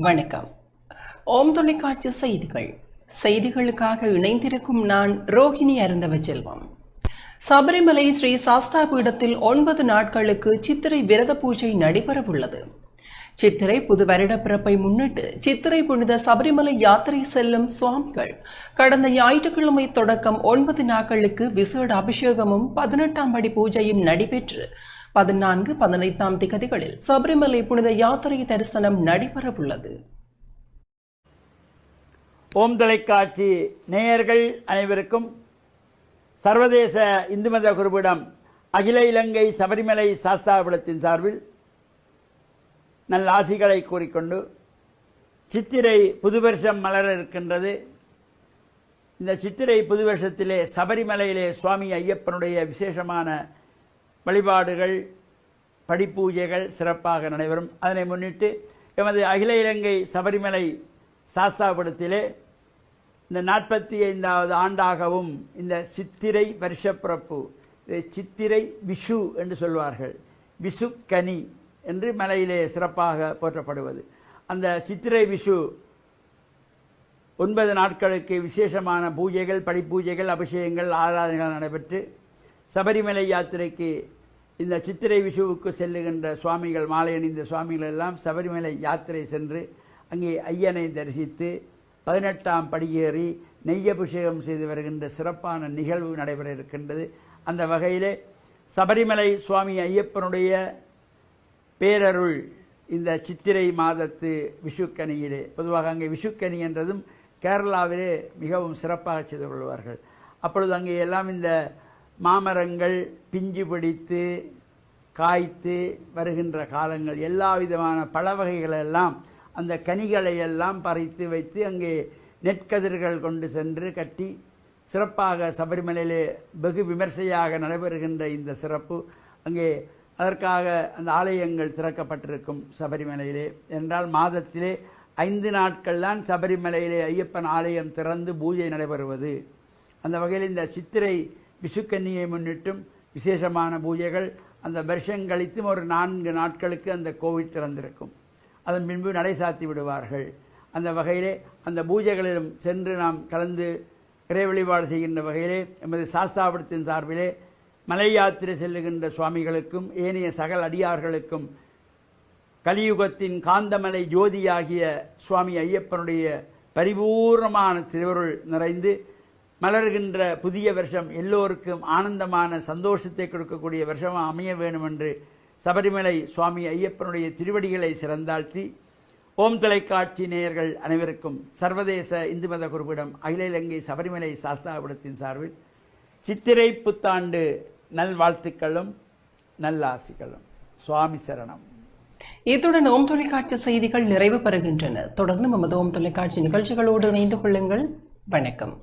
வணக்கம். ஓம் தொலைக்காட்சி செய்திகள். செய்திகளுக்காக இணைந்திருக்கும் நான் ரோஹிணி அருந்தவச்செல்வம். சபரிமலை ஸ்ரீ சாஸ்தா பீடத்தில் 9 நாட்களுக்கு சித்திரை விரத பூஜை நடைபெறவுள்ளது. சித்திரை புது வருட பிறப்பை முன்னிட்டு சித்திரை புனித சபரிமலை யாத்திரை செல்லும் சுவாமிகள் கடந்த ஞாயிற்றுக்கிழமை தொடக்கம் 9 நாட்களுக்கு விசேட அபிஷேகமும் 18ஆம் படி பூஜையும் நடைபெற்று 14, 15ஆம் திகதிகளில் சபரிமலை புனித யாத்திரை தரிசனம் நடைபெறவுள்ளது. ஓம் தொலைக்காட்சி நேயர்கள் அனைவருக்கும் சர்வதேச இந்து மத குருபீடம் அகில இலங்கை சபரிமலை சாஸ்தாபீடத்தின் சார்பில் நல்ல ஆசிகளை கூறிக்கொண்டு, சித்திரை புது வருஷம் மலர இருக்கின்றது. இந்த சித்திரை புது வருஷத்திலே சபரிமலையிலே சுவாமி ஐயப்பனுடைய விசேஷமான வழிபாடுகள் படிப்பூஜைகள் சிறப்பாக நடைபெறும். அதனை முன்னிட்டு எமது அகில இலங்கை சபரிமலை சாஸ்தாபீடத்திலே இந்த 45வது ஆண்டாகவும் இந்த சித்திரை வருஷப்பிறப்பு, சித்திரை விஷு என்று சொல்வார்கள், விஷு கனி என்று மலையிலே சிறப்பாக போற்றப்படுவது. அந்த சித்திரை விஷு 9 நாட்களுக்கு விசேஷமான பூஜைகள் படிப்பூஜைகள் அபிஷேகங்கள் ஆராதனைகள் நடைபெற்று சபரிமலை யாத்திரைக்கு இந்த சித்திரை விஷுவுக்கு செல்லுகின்ற சுவாமிகள், மாலை அணிந்த சுவாமிகள் எல்லாம் சபரிமலை யாத்திரை சென்று அங்கே ஐயனை தரிசித்து 18ஆம் படியேறி நெய்யபிஷேகம் செய்து வருகின்ற சிறப்பான நிகழ்வு நடைபெற இருக்கின்றது. அந்த வகையிலே சபரிமலை சுவாமி ஐயப்பனுடைய பேரருள் இந்த சித்திரை மாதத்து விஷுக்கனியிலே, பொதுவாக அங்கே விஷுக்கனி என்றதும் கேரளாவிலே மிகவும் சிறப்பாக செய்து கொள்வார்கள். அப்பொழுது அங்கே எல்லாம் இந்த மாமரங்கள் பிஞ்சு பிடித்து காய்த்து வருகின்ற காலங்கள், எல்லா விதமான பழ வகைகளெல்லாம் அந்த கனிகளை எல்லாம் பறித்து வைத்து அங்கே நெற்கதிர்கள் கொண்டு சென்று கட்டி சிறப்பாக சபரிமலையிலே வெகு விமர்சையாக நடைபெறுகின்ற இந்த சிறப்பு அங்கே அதற்காக அந்த ஆலயங்கள் திறக்கப்பட்டிருக்கும் சபரிமலையிலே. என்றால் மாதத்திலே 5 நாட்கள் தான் சபரிமலையிலே ஐயப்பன் ஆலயம் திறந்து பூஜை நடைபெறுவது. அந்த வகையில் இந்த சித்திரை விஷுக்கன்னியை முன்னிட்டும் விசேஷமான பூஜைகள் அந்த வருஷம் கழித்தும் ஒரு 4 நாட்களுக்கு அந்த கோவில் திறந்திருக்கும். அதன் பின்பு நடை சாத்தி விடுவார்கள். அந்த வகையிலே அந்த பூஜைகளிலும் சென்று நாம் கலந்து இறை வழிபாடு செய்கின்ற வகையிலே எமது சாஸ்தாபீடத்தின் சார்பிலே மலை யாத்திரை செல்லுகின்ற சுவாமிகளுக்கும் ஏனைய சகல அடியார்களுக்கும் கலியுகத்தின் காந்தமலை ஜோதியாகிய சுவாமி ஐயப்பனுடைய பரிபூர்ணமான திருவருள் நிறைந்து மலர்கின்ற புதிய வருஷம் எல்லோருக்கும் ஆனந்தமான சந்தோஷத்தை கொடுக்கக்கூடிய வருஷமாக அமைய வேண்டும் என்று சபரிமலை சுவாமி ஐயப்பனுடைய திருவடிகளை சிறந்தாழ்த்தி, ஓம் தொலைக்காட்சி நேயர்கள் அனைவருக்கும் சர்வதேச இந்து மத குருபீடம் அகில இலங்கை சபரிமலை சாஸ்தாபீடத்தின் சார்பில் சித்திரை புத்தாண்டு நல்வாழ்த்துக்களும் நல்லாசிகளும். சுவாமி சரணம். இத்துடன் ஓம் தொலைக்காட்சி செய்திகள் நிறைவு பெறுகின்றன. தொடர்ந்து நமது ஓம் தொலைக்காட்சி நிகழ்ச்சிகளோடு இணைந்து கொள்ளுங்கள். வணக்கம்.